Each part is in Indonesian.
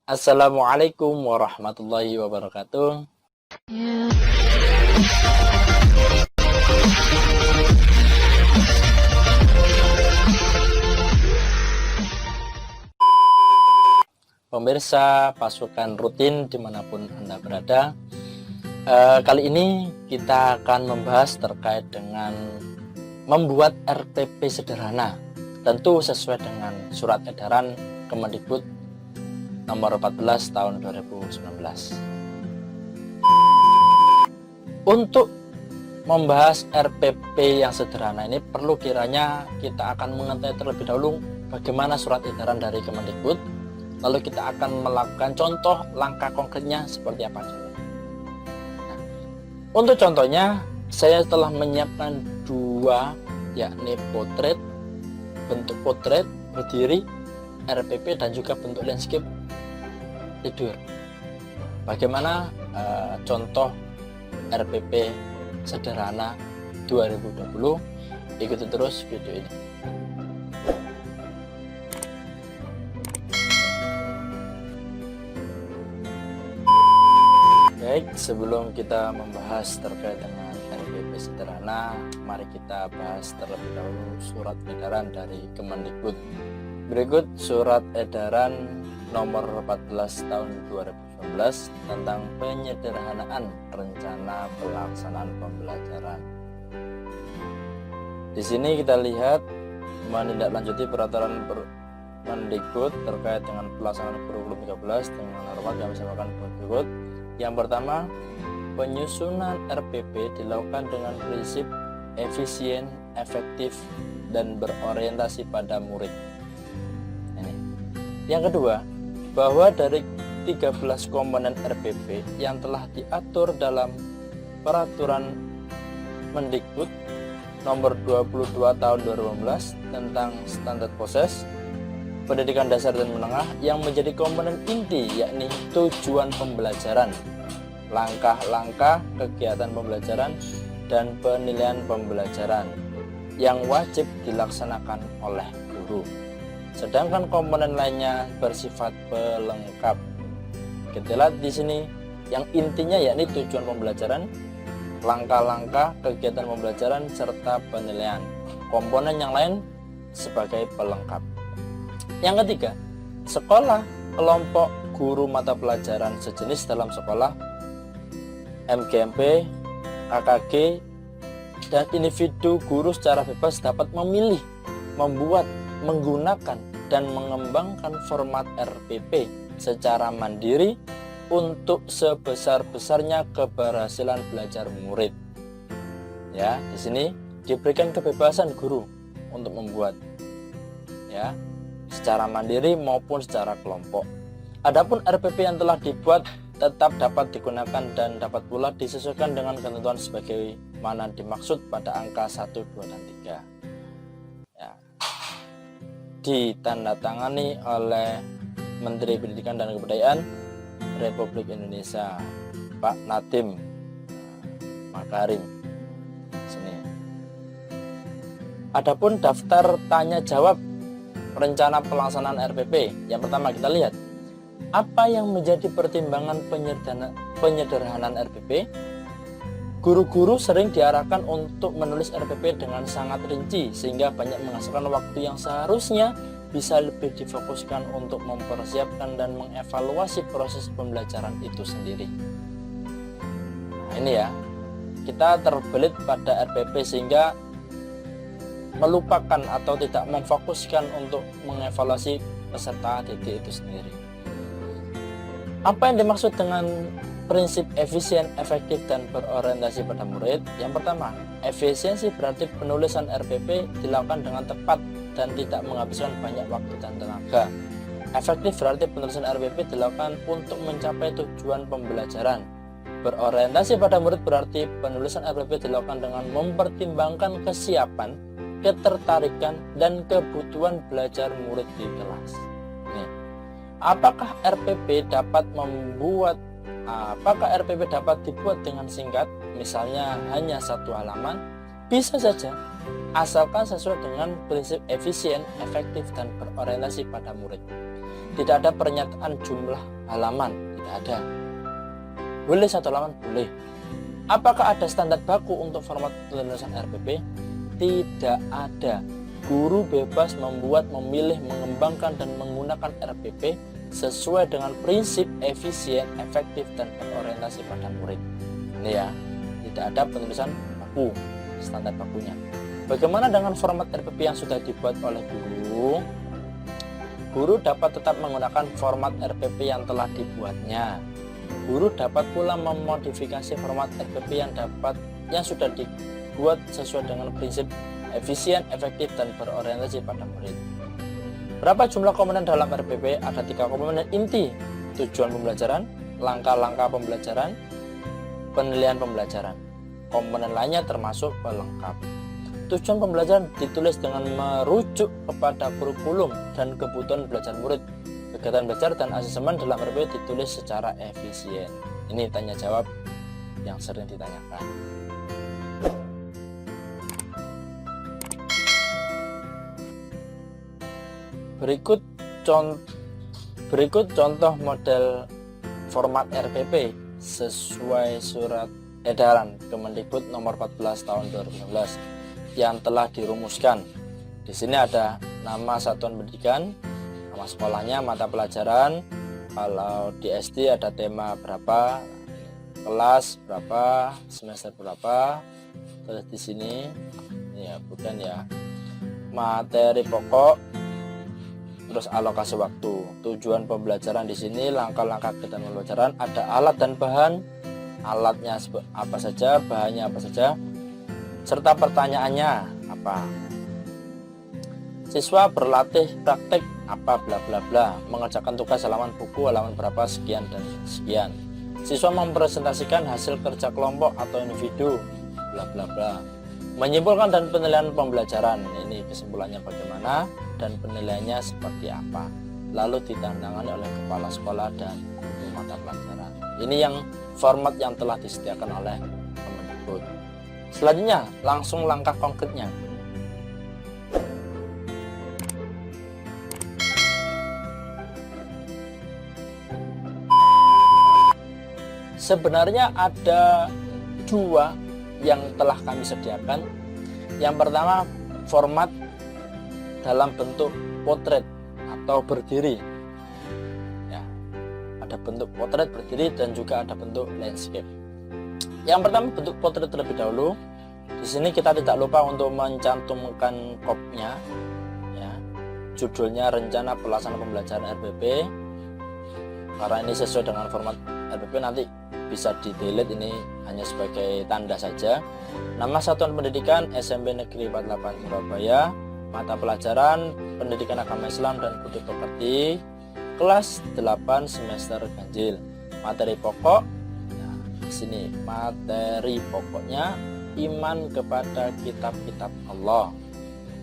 Assalamualaikum warahmatullahi wabarakatuh. Pemirsa pasukan rutin dimanapun Anda berada, kali ini kita akan membahas terkait dengan membuat RPP sederhana, tentu sesuai dengan surat edaran Kemendikbud nomor 14 tahun 2019. Untuk membahas RPP yang sederhana ini perlu kiranya kita akan mengetahui terlebih dahulu bagaimana surat edaran dari Kemendikbud, lalu kita akan melakukan contoh langkah konkretnya seperti apa. Nah, untuk contohnya saya telah menyiapkan dua, yakni bentuk potret berdiri RPP dan juga bentuk landscape tidur. Bagaimana contoh RPP sederhana 2020? Ikuti terus video ini. Baik, sebelum kita membahas terkait dengan RPP sederhana, mari kita bahas terlebih dahulu surat edaran dari Kemendikbud. Berikut surat edaran nomor 14 tahun 2019 tentang penyederhanaan rencana pelaksanaan pembelajaran. Di sini kita lihat menindaklanjuti peraturan Mendikbud terkait dengan pelaksanaan kurikulum 13 dengan norma yang disamakan berikut. Yang pertama, penyusunan RPP dilakukan dengan prinsip efisien, efektif, dan berorientasi pada murid. Yang kedua, bahwa dari 13 komponen RPP yang telah diatur dalam peraturan Mendikbud nomor 22 tahun 2015 tentang standar proses pendidikan dasar dan menengah yang menjadi komponen inti, yakni tujuan pembelajaran, langkah-langkah kegiatan pembelajaran, dan penilaian pembelajaran yang wajib dilaksanakan oleh guru. Sedangkan komponen lainnya bersifat pelengkap. Kita lihat di sini yang intinya yakni tujuan pembelajaran, langkah-langkah kegiatan pembelajaran, serta penilaian. Komponen yang lain sebagai pelengkap. Yang ketiga, sekolah, kelompok, guru mata pelajaran sejenis dalam sekolah, MGMP, KKG, dan individu guru secara bebas dapat memilih, membuat, menggunakan, dan mengembangkan format RPP secara mandiri untuk sebesar-besarnya keberhasilan belajar murid. Ya, di sini diberikan kebebasan guru untuk membuat, ya, secara mandiri maupun secara kelompok. Adapun RPP yang telah dibuat tetap dapat digunakan dan dapat pula disesuaikan dengan ketentuan sebagaimana dimaksud pada angka 1, 2, dan 3. Ya. Ditandatangani oleh Menteri Pendidikan dan Kebudayaan Republik Indonesia, Pak Nadiem Makarim. Sini. Adapun daftar tanya jawab rencana pelaksanaan RPP, yang pertama kita lihat apa yang menjadi pertimbangan penyederhanaan RPP. Guru-guru sering diarahkan untuk menulis RPP dengan sangat rinci sehingga banyak menghasilkan waktu yang seharusnya bisa lebih difokuskan untuk mempersiapkan dan mengevaluasi proses pembelajaran itu sendiri. Nah, ini ya, kita terbelit pada RPP sehingga melupakan atau tidak memfokuskan untuk mengevaluasi peserta didik itu sendiri. Apa yang dimaksud dengan prinsip efisien, efektif, dan berorientasi pada murid? Yang pertama, efisiensi berarti penulisan RPP dilakukan dengan tepat dan tidak menghabiskan banyak waktu dan tenaga. Efektif berarti penulisan RPP dilakukan untuk mencapai tujuan pembelajaran. Berorientasi pada murid berarti penulisan RPP dilakukan dengan mempertimbangkan kesiapan, ketertarikan, dan kebutuhan belajar murid di kelas. Nih, apakah RPP dapat dibuat dengan singkat, misalnya hanya 1 halaman? Bisa saja, asalkan sesuai dengan prinsip efisien, efektif, dan berorientasi pada murid. Tidak ada pernyataan jumlah halaman, tidak ada. Boleh 1 halaman? Boleh. Apakah ada standar baku untuk format penulisan RPP? Tidak ada. Guru bebas membuat, memilih, mengembangkan, dan menggunakan RPP sesuai dengan prinsip efisien, efektif, dan berorientasi pada murid. Ini ya, tidak ada penulisan baku, standar bakunya. Bagaimana dengan format RPP yang sudah dibuat oleh guru? Guru dapat tetap menggunakan format RPP yang telah dibuatnya. Guru dapat pula memodifikasi format RPP yang sudah dibuat sesuai dengan prinsip efisien, efektif, dan berorientasi pada murid. Berapa jumlah komponen dalam RPP? Ada 3 komponen inti: tujuan pembelajaran, langkah-langkah pembelajaran, penilaian pembelajaran. Komponen lainnya termasuk pelengkap. Tujuan pembelajaran ditulis dengan merujuk kepada kurikulum dan kebutuhan belajar murid. Kegiatan belajar dan asesmen dalam RPP ditulis secara efisien. Ini tanya jawab yang sering ditanyakan. Berikut contoh model format RPP sesuai surat edaran Kemendikbud nomor 14 tahun 2019 yang telah dirumuskan. Di sini ada nama satuan pendidikan, nama sekolahnya, mata pelajaran. Kalau di SD ada tema berapa, kelas berapa, semester berapa. Terus di sini ya bukan ya, materi pokok, terus alokasi waktu, tujuan pembelajaran di sini, langkah-langkah kegiatan pembelajaran, ada alat dan bahan, alatnya apa saja, bahannya apa saja, serta pertanyaannya apa. Siswa berlatih praktek apa bla bla bla, mengerjakan tugas halaman buku halaman berapa sekian dan sekian. Siswa mempresentasikan hasil kerja kelompok atau individu bla bla bla. Menyimpulkan dan penilaian pembelajaran, ini kesimpulannya bagaimana dan penilaiannya seperti apa, lalu ditandangani oleh kepala sekolah dan guru mata pelajaran. Ini yang format yang telah disediakan oleh Kemendikbud. Selanjutnya langsung langkah konkretnya. Sebenarnya ada 2 yang telah kami sediakan. Yang pertama, format dalam bentuk potret atau berdiri. Ya, ada bentuk potret berdiri dan juga ada bentuk landscape. Yang pertama bentuk potret terlebih dahulu. Di sini kita tidak lupa untuk mencantumkan kopnya. Ya, judulnya Rencana Pelaksanaan Pembelajaran RPP. Karena ini sesuai dengan format RPP, nanti bisa di delete, ini hanya sebagai tanda saja. Nama satuan pendidikan SMP Negeri 48 Surabaya, mata pelajaran Pendidikan Agama Islam dan Budi Pekerti, kelas 8 semester ganjil. Materi pokok, nah, di sini materi pokoknya iman kepada kitab-kitab Allah.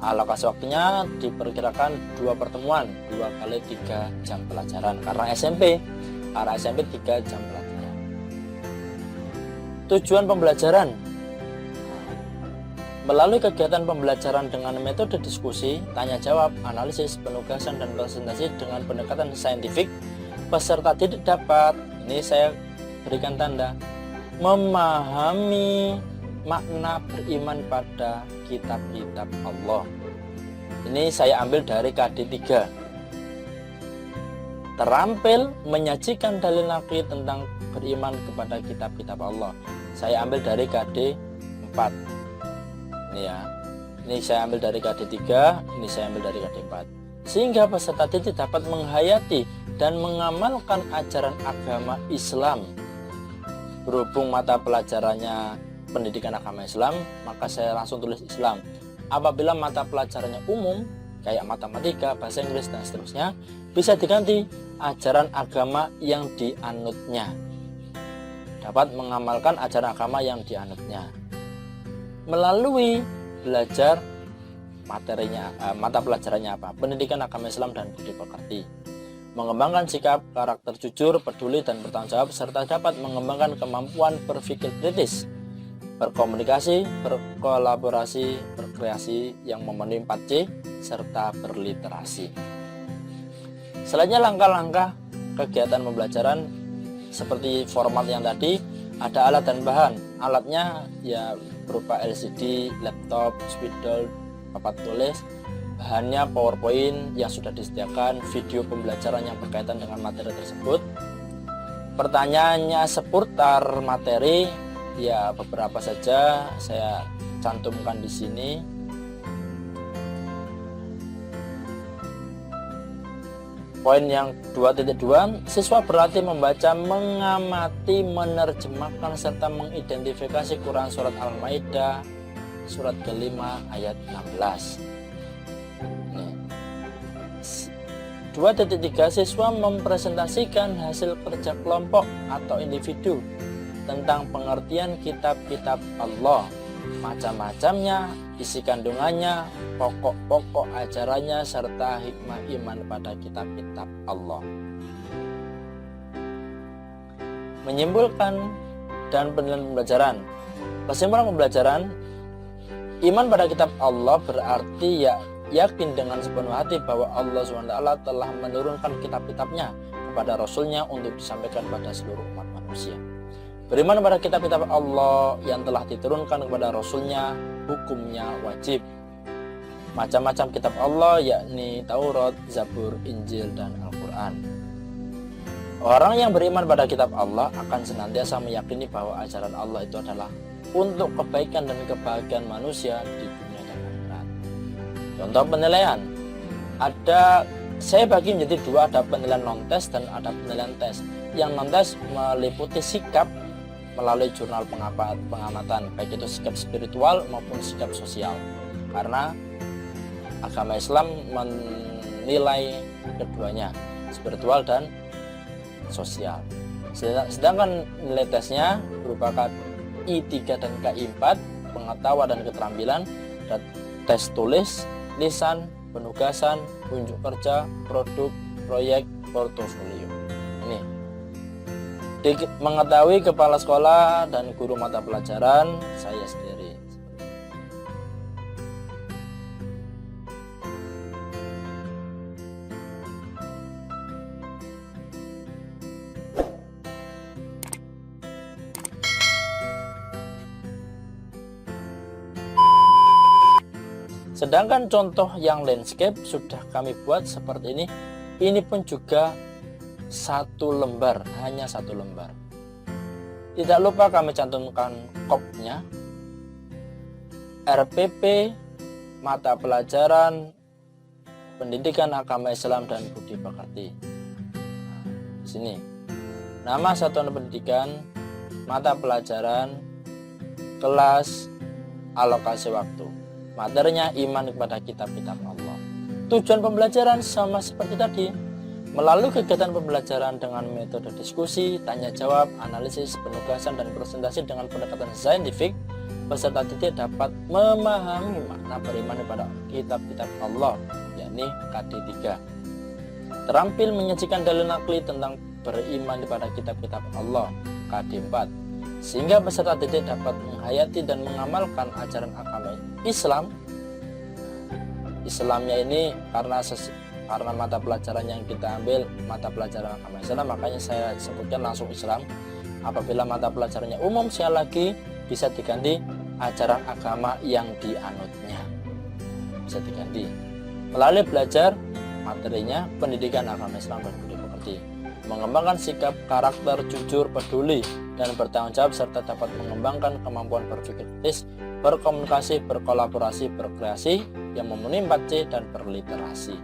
Alokasi waktunya diperkirakan 2 pertemuan, 2 kali 3 jam pelajaran. Karena SMP 3 jam pelajaran. Tujuan pembelajaran. Melalui kegiatan pembelajaran dengan metode diskusi, tanya jawab, analisis, penugasan, dan presentasi dengan pendekatan saintifik, peserta didik dapat, ini saya berikan tanda, memahami makna beriman pada kitab-kitab Allah. Ini saya ambil dari KD 3. Terampil menyajikan dalil naqli tentang beriman kepada kitab-kitab Allah. Saya ambil dari KD 4. Ini ya. Ini saya ambil dari KD 3, ini saya ambil dari KD 4. Sehingga peserta didik dapat menghayati dan mengamalkan ajaran agama Islam. Berhubung mata pelajarannya Pendidikan Agama Islam, maka saya langsung tulis Islam. Apabila mata pelajarannya umum, kayak matematika, bahasa Inggris, dan seterusnya, bisa diganti ajaran agama yang dianutnya. Dapat mengamalkan ajaran agama yang dianutnya melalui belajar materinya, mata pelajarannya apa? Pendidikan Agama Islam dan Budi Pekerti. Mengembangkan sikap, karakter jujur, peduli, dan bertanggung jawab, serta dapat mengembangkan kemampuan berpikir kritis, berkomunikasi, berkolaborasi, berkreasi yang memenuhi 4C serta berliterasi. Selanjutnya langkah-langkah kegiatan pembelajaran seperti format yang tadi, ada alat dan bahan. Alatnya ya berupa LCD, laptop, spidol, papan tulis. Bahannya PowerPoint yang sudah disediakan, video pembelajaran yang berkaitan dengan materi tersebut. Pertanyaannya seputar materi, ya beberapa saja saya cantumkan di sini. Poin yang 2.2, siswa berlatih membaca, mengamati, menerjemahkan, serta mengidentifikasi Quran Surat Al-Maidah, surat ke-5 ayat 16. 2.3, siswa mempresentasikan hasil kerja kelompok atau individu tentang pengertian kitab-kitab Allah, macam-macamnya, isi kandungannya, pokok-pokok ajarannya, serta hikmah iman pada kitab-kitab Allah. Menyimpulkan dan penilaian pembelajaran. Kesimpulan pembelajaran, iman pada kitab Allah berarti yakin dengan sepenuh hati bahwa Allah SWT telah menurunkan kitab-kitabnya kepada Rasulnya untuk disampaikan pada seluruh umat manusia. Beriman pada kitab-kitab Allah yang telah diturunkan kepada Rasulnya, hukumnya wajib. Macam-macam kitab Allah yakni Taurat, Zabur, Injil, dan Al-Quran. Orang yang beriman pada kitab Allah akan senantiasa meyakini bahwa ajaran Allah itu adalah untuk kebaikan dan kebahagiaan manusia di dunia dan akhirat. Contoh penilaian, saya bagi menjadi dua, ada penilaian non-tes dan ada penilaian tes. Yang non-tes meliputi sikap melalui jurnal pengamatan, baik itu sikap spiritual maupun sikap sosial. Karena agama Islam menilai keduanya, spiritual dan sosial. Sedangkan nilai tesnya berupa I3 dan KI4, pengetahuan dan keterampilan, dan tes tulis, lisan, penugasan, unjuk kerja, produk, proyek, portofolio. Ini mengetahui kepala sekolah dan guru mata pelajaran saya sendiri. Sedangkan contoh yang landscape sudah kami buat seperti ini. Ini pun juga satu lembar, hanya satu lembar. Tidak lupa kami cantumkan kopnya. RPP, mata pelajaran Pendidikan Agama Islam dan Budi Pekerti. Di sini. Nama satuan pendidikan, mata pelajaran, kelas, alokasi waktu. Materinya iman kepada kitab-kitab Allah. Tujuan pembelajaran sama seperti tadi. Melalui kegiatan pembelajaran dengan metode diskusi, tanya jawab, analisis, penugasan, dan presentasi dengan pendekatan saintifik, peserta didik dapat memahami makna beriman kepada kitab-kitab Allah, yakni KD3. Terampil menyajikan dalil nakli tentang beriman kepada kitab-kitab Allah, KD4. Sehingga peserta didik dapat menghayati dan mengamalkan ajaran agama Islam. Islamnya ini karena mata pelajaran yang kita ambil mata pelajaran agama Islam, makanya saya sebutkan langsung Islam. Apabila mata pelajarannya umum, sekali lagi bisa diganti ajaran agama yang dianutnya, bisa diganti melalui belajar materinya pendidikan agama Islam dan budi pekerti, mengembangkan sikap karakter jujur, peduli, dan bertanggung jawab, serta dapat mengembangkan kemampuan berpikir kritis, berkomunikasi, berkolaborasi, berkreasi yang memenuhi 4C dan berliterasi.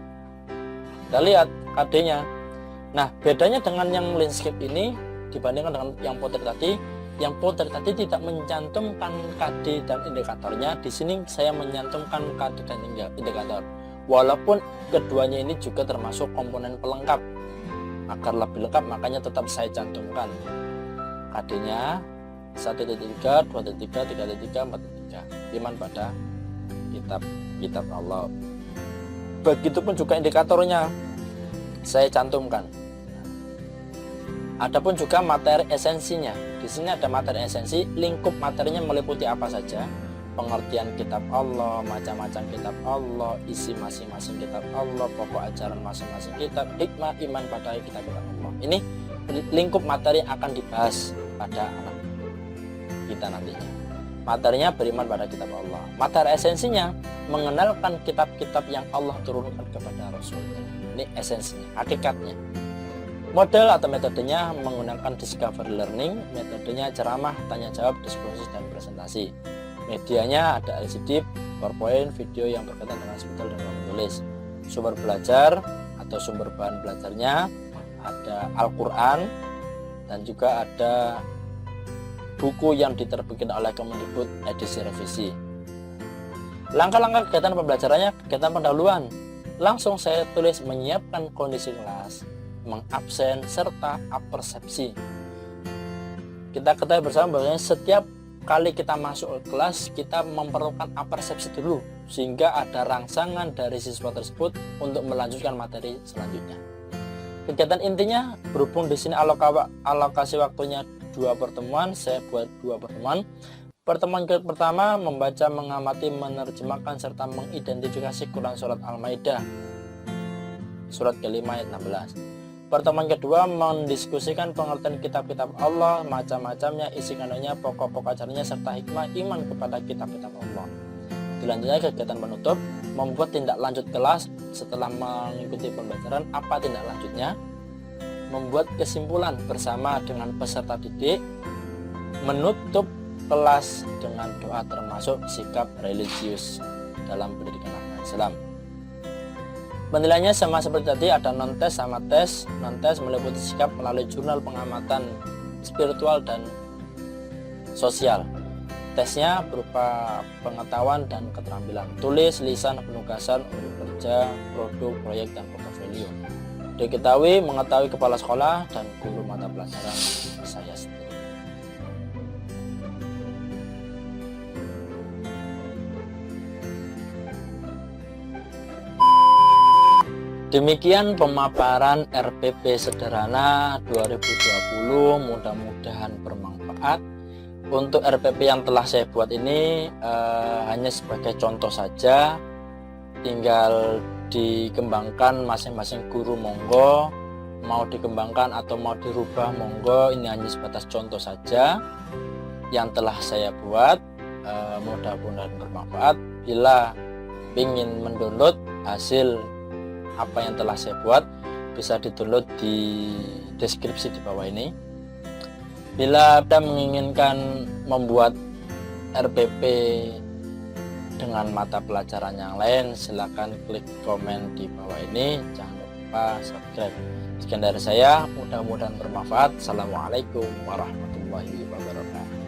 Kita lihat KD-nya. Nah, bedanya dengan yang landscape ini dibandingkan dengan yang potret tadi. Yang potret tadi tidak mencantumkan KD dan indikatornya. Di sini saya mencantumkan KD dan indikator. Walaupun keduanya ini juga termasuk komponen pelengkap. Agar lebih lengkap, makanya tetap saya cantumkan KD-nya 1.3, 2.3, 3.3, 4.3. Iman pada kitab Allah. Begitupun juga indikatornya saya cantumkan. Adapun juga materi esensinya. Di sini ada materi esensi, lingkup materinya meliputi apa saja. pengertian kitab Allah, macam-macam kitab Allah, isi masing-masing kitab Allah, pokok ajaran masing-masing kitab, hikmah iman pada kitab-kitab Allah. Ini lingkup materi yang akan dibahas pada anak kita nantinya. Materinya beriman pada kitab Allah. Materi esensinya mengenalkan kitab-kitab yang Allah turunkan kepada Rasulnya. Ini esensinya, hakikatnya. Model atau metodenya menggunakan discovery learning, metodenya ceramah, tanya jawab, diskusi, dan presentasi. Medianya ada LCD, PowerPoint, video yang berkaitan dengan spidol dan ruang tulis. Sumber belajar atau sumber bahan belajarnya ada Al-Quran dan juga ada buku yang diterbitkan oleh Kemendikbud edisi revisi. Langkah-langkah kegiatan pembelajarannya, kegiatan pendahuluan. Langsung saya tulis menyiapkan kondisi kelas, mengabsen, serta apersepsi. Kita ketahui bersama bahwa setiap kali kita masuk ke kelas, kita memerlukan apersepsi dulu, sehingga ada rangsangan dari siswa tersebut untuk melanjutkan materi selanjutnya. Kegiatan intinya berhubung di sini alokasi waktunya 2 pertemuan, saya buat 2 pertemuan. Pertemuan pertama membaca, mengamati, menerjemahkan serta mengidentifikasi Quran surat Al-Maidah surat ke-5 ayat 16. Pertemuan kedua mendiskusikan pengertian kitab-kitab Allah, macam-macamnya, isi kandungnya, pokok-pokok ajarannya serta hikmah iman kepada kitab-kitab Allah. Selanjutnya kegiatan penutup membuat tindak lanjut kelas. Setelah mengikuti pembelajaran, apa tindak lanjutnya? Membuat kesimpulan bersama dengan peserta didik, menutup kelas dengan doa termasuk sikap religius dalam pendidikan agama Islam. Penilaiannya sama seperti tadi, ada non-tes sama tes. Non-tes meliputi sikap melalui jurnal pengamatan spiritual dan sosial. Tesnya berupa pengetahuan dan keterampilan, tulis, lisan, penugasan untuk kerja, produk, proyek, dan portofolio. Diketahui, mengetahui kepala sekolah dan guru mata pelajaran saya sendiri. Demikian pemaparan RPP sederhana 2020, mudah-mudahan bermanfaat. Untuk RPP yang telah saya buat ini hanya sebagai contoh saja, tinggal dikembangkan masing-masing guru, monggo, mau dikembangkan atau mau dirubah monggo. Ini hanya sebatas contoh saja yang telah saya buat, mudah-mudahan bermanfaat. Bila ingin mendownload hasil apa yang telah saya buat, bisa didownload di deskripsi di bawah ini. Bila Anda menginginkan membuat RPP dengan mata pelajaran yang lain, silakan klik komen di bawah ini. Jangan lupa subscribe. Sekian dari saya, mudah-mudahan bermanfaat. Assalamualaikum warahmatullahi wabarakatuh.